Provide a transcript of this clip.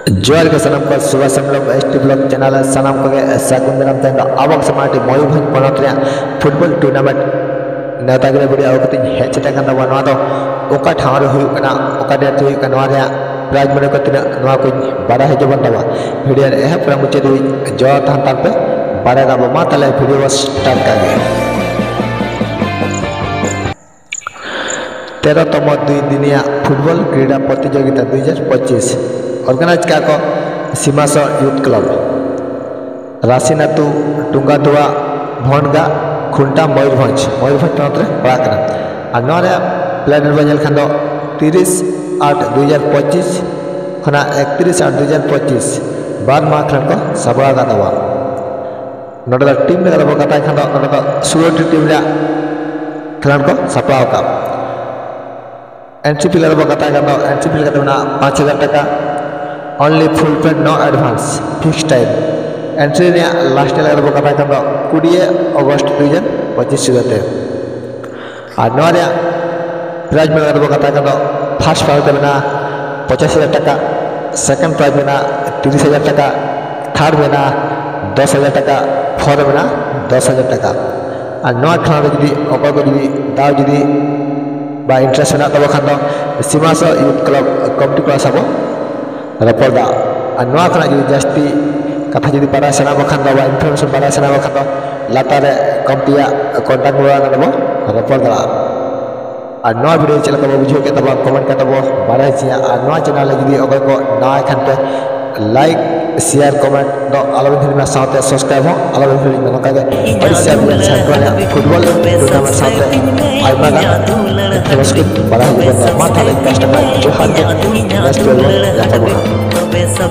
जोर के सनम को सुबह समलोग एसटी ब्लॉक चैनल सनम को सागुन दाराम तहन आवक समाटी मयूरभंज पनत रे फुटबॉल टूर्नामेंट नेतागिरी बड़ी आवकती हेज सेटा कन नवा दो ओका ठावर हुई कना ओका डेट हुई कना रे प्राइज मने को तिना नवा को बड़ा है जबन दवा वीडियो रे है पूरा मुचे दुई जो तहन तन पे बड़ा दा मा तले वीडियो स्टार्ट कर गए 13तम 2 दिनिया फुटबॉल क्रीड़ा प्रतियोगिता 2025 ऑर्गेनाइज क्या को सीमासो यूथ क्लब राशिनातु टुंगादुआ भोंडगा खुंटा मयूरभंज पनत रे पड़ाकना और नोरे प्लेयर बजल खान 30/8/2025 खना 31/8/2025 बार मा खान को सबा का दवा नोडा टीम ने दबो कता खान नोडा सुरटी टीम रे खिलाड़ को सप्लाव का एंट्री फी दबो कता खान एंट्री फी कतना 5000 टाका only full paid no advance fix time entry रे लास्ट लगा दबो कता खान 20 अगस्त 2025 सुगते और नो रे प्राइज में दबो कता खान फर्स्ट प्राइज देना 50000 टाका सेकंड प्राइज में 30000 टाका थर्ड में 10000 टाका फोर्थ में 10000 टाका और नो खान जदी ओको को जदी दाव जदी बा इंटरेस्ट में तब खान सीमासो यूथ क्लब कमिटी को सबो रपड़ा और नुआ खना जो जास्ती कथा जदी बड़ा सेना बखान दबा इनफॉरमेशन बड़ा सेना बखान लातार कमिटिया कांटेक्ट में दबो रपड़ा और नुआ वीडियो चल तब बुझो के तब कमेंट के तब बड़ा चिया और नुआ चैनल जदी अगर को ना खान पे लाइक शेयर कमेंट दो अलग में साथे सब्सक्राइब हो अलग में नका के बड़ी से अभी फुटबॉल टूर्नामेंट साथे आइमा का फेमस के बड़ा हो गया माथा में कस्टमर जो हर के नेक्स्ट लेवल जाता है।